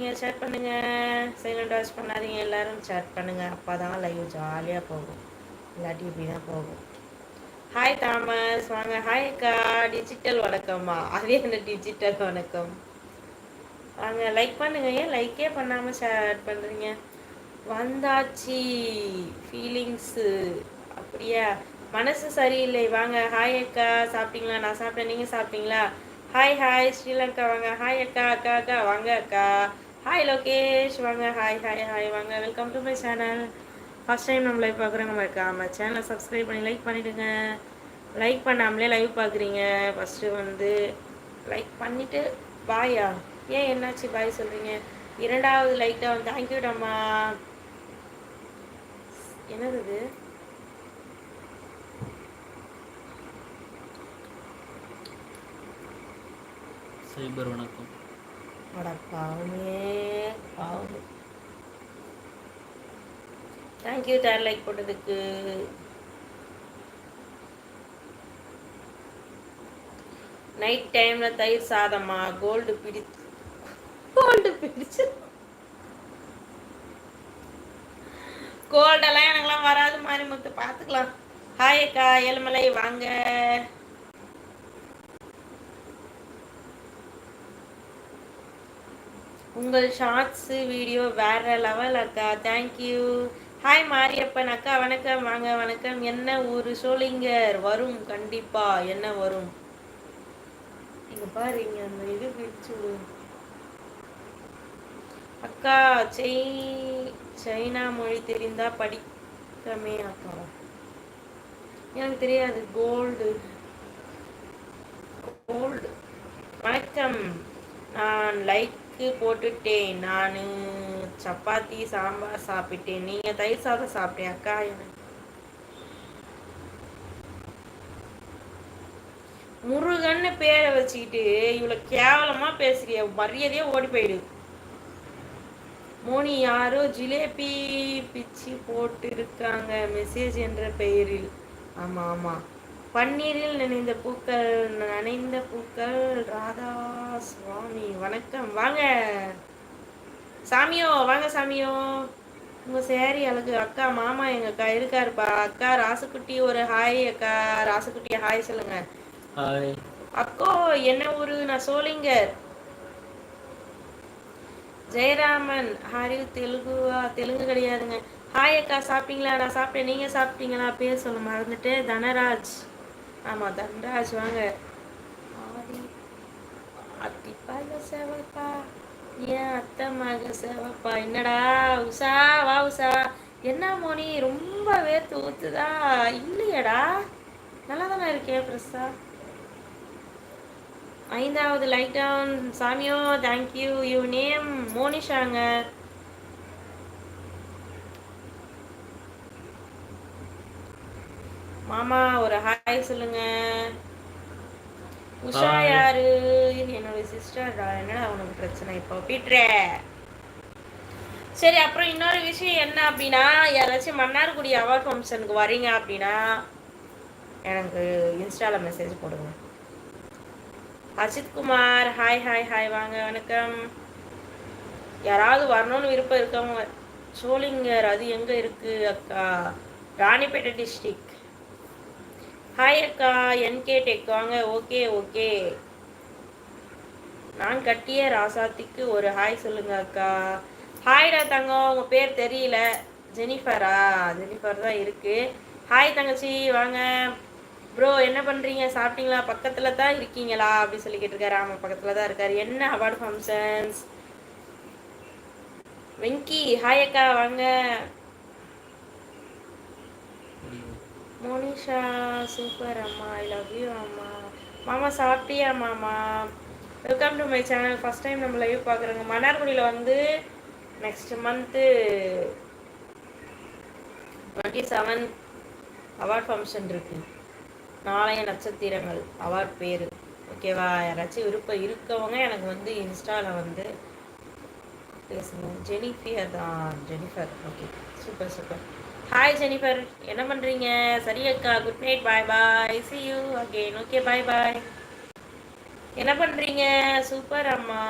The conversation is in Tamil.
பண்ணுறீங்க? சேட் பண்ணுங்கள். சைலண்ட் வாட்ச் பண்ணாதீங்க. எல்லோரும் சேட் பண்ணுங்கள். அப்போ தான் லைவ் ஜாலியாக போகும். இல்லாட்டி இப்படி தான் போகும். ஹாய் தாமஸ் வாங்க. ஹாய் அக்கா. டிஜிட்டல் வணக்கம்மா. அதே என்ன டிஜிட்டல் வணக்கம். வாங்க லைக் பண்ணுங்க. ஏன் லைக்கே பண்ணாமல் ஷேர் பண்ணுறீங்க? வந்தாச்சு ஃபீலிங்ஸு. அப்படியா? மனசு சரியில்லை. வாங்க. ஹாய் அக்கா. சாப்பிட்டீங்களா? நான் சாப்பிட்டேன். நீங்கள் சாப்பிட்டீங்களா? ஹாய் ஹாய் ஸ்ரீலங்கா வாங்க. ஹாய் அக்கா. அக்கா அக்கா வாங்க அக்கா. ஹாய் லோகேஷ் வாங்க. ஹாய் ஹாய் ஹாய் வாங்க. Welcome to my channel. First time நம்ம லைவ் பார்க்குறவங்க மறக்காம சேனலை சப்ஸ்கிரைப் பண்ணி லைக் பண்ணிவிடுங்க. லைக் பண்ணாமலே லைவ் பார்க்குறீங்க. ஃபஸ்ட்டு வந்து லைக் பண்ணிவிட்டு பாயா. ஏன் என்னாச்சு பாய் சொல்கிறீங்க? இரண்டாவது லைக் தான். தேங்க்யூடம்மா. என்னது இது? சைபர் வணக்கம். பாவமே பாவம். தேங்க்யூ தேர் லைக் போட்டதுக்கு. நைட் டைமில் தயிர் சாதமா? கோல்டு பிடிச்சு கோல்டெல்லாம் எனக்குலாம் வராது மாதிரி முத்து பார்த்துக்கலாம். ஹாய் அக்கா. ஏழுமலை வாங்க. உங்கள் ஷார்ட்ஸு வீடியோ வேற லெவல் அக்கா. தேங்க்யூ. ஹாய் மாரியப்பன் அக்கா வணக்கம். வாங்க வணக்கம். என்ன ஊர்? சோளிங்கர். வரும் கண்டிப்பா. என்ன வரும்? இங்க பாருங்க அந்த இது பிடிச்சு அக்கா. சைனா மொழி தெரிந்தா படிக்கமே அக்கா. எனக்கு தெரியாது. கோல்டு வணக்கம். நான் லைக்கு போட்டுட்டேன். நான் சப்பாத்தி சாம்பார் சாப்பிட்டேன். நீங்கள் தயிர் சாதம் சாப்பிட்டேன் அக்கா. முருகன்னு பேரை வச்சுக்கிட்டு இவ்வளோ கேவலமாக பேசுறிய. மரியாதையே ஓடி போயிடு. மோனி யாரோ ஜிலேபி பிச்சு போட்டு இருக்காங்க மெசேஜ் என்ற பெயரில். ஆமாம் ஆமாம். பன்னீரில் நனைந்த பூக்கள் ராதா சுவாமி வணக்கம். வாங்க சாமியோ. வாங்க சாமியோ. உங்கள் சேரி அழகு அக்கா. மாமா எங்கள் அக்கா இருக்காருப்பா. அக்கா ராசுக்குட்டி ஒரு ஹாய் அக்கா. ராசுக்குட்டியை ஹாய் சொல்லுங்க. ஹாய் அக்கோ. என்ன ஊரு? நான் சோளிங்கர். ஜெயராமன். ஹாரியூ தெலுங்குவா? தெலுங்கு கிடையாதுங்க. ஹாய் அக்கா. சாப்பிட்டீங்களா? நான் சாப்பிட்டேன். நீங்கள் சாப்பிட்டீங்களா? பேர் சொல்ல மறந்துட்டு. தனராஜ். ஆமாம் தனராஜ் வாங்க. அத்திப்பால சேவப்பா. ஏன் அத்தை மக சேவப்பா? என்னடா உஷா வா உஷா. என்ன மோனி ரொம்ப வேர்த்து ஊத்துதா? இல்லையடா நல்லா தானே இருக்கேன் ஃப்ரெஷ்ஷா. 5வது லைக் டவுன் சாமியோ. தேங்க்யூ. யூ நேம் மோனிஷாங்க. மாமா ஒரு ஹாய் சொல்லுங்க. உஷா யாரு? என்னோட சிஸ்டர்டா. என்னடா உனக்கு பிரச்சனை இப்போ பீட்ரே? சரி அப்புறம் இன்னொரு விஷயம் என்ன அப்படின்னா, யாராச்சும் மன்னார்குடி அவார்ட் ஃபங்க்ஷனுக்கு வரீங்க அப்படின்னா எனக்கு இன்ஸ்டாவில் மெசேஜ் போடுங்க. Ajith Kumar hi hi hi வாங்க வணக்கம். யாராவது வரணும்னு விருப்பம் இருக்கவங்க. சோளிங்கர் அது எங்கே இருக்குது அக்கா? ராணிப்பேட்டை டிஸ்ட்ரிக்ட். ஹாய் அக்கா. என்கே டெக் வாங்க. Okay okay. நான் கட்டிய ராசாத்திக்கு ஒரு ஹாய் சொல்லுங்க அக்கா. ஹாய்டா தங்கம். உங்கள் பேர் தெரியல. ஜெனிஃபரா? ஜெனிஃபர் தான் இருக்குது. ஹாய் தங்கச்சி வாங்க. ப்ரோ என்ன பண்ணுறீங்க? சாப்பிட்டீங்களா? பக்கத்தில் தான் இருக்கீங்களா அப்படி சொல்லி கேட்டிருக்காரு. ஆமாம் பக்கத்தில் தான் இருக்கார். என்ன அவார்டு ஃபங்க்ஷன்ஸ்? வெங்கி ஹாய் அக்கா வாங்க. மோனிஷா சூப்பர் அம்மா. ஐ லவ் யூ அம்மா. மாமா சாப்பிட்டியா மாமா? Welcome to my channel. First time நம்ம லைவ் பார்க்குறோங்க. மன்னார்குடியில் வந்து நெக்ஸ்ட் மந்த்து 27 அவார்ட் ஃபங்க்ஷன் இருக்குது. நாளைய நட்சத்திரங்கள் அவார்ட் பேர். ஓகேவா? யாராச்சும் விருப்பம் இருக்கவங்க எனக்கு வந்து இன்ஸ்டாவில் வந்து பேசுங்க. ஜெனிஃபியர் தான். Jennifer. Okay super super. Hi Jennifer என்ன பண்ணுறீங்க? சரி அக்கா good night. Bye bye. See you again. Okay bye bye. என்ன பண்ணுறீங்க? சூப்பர் அம்மா.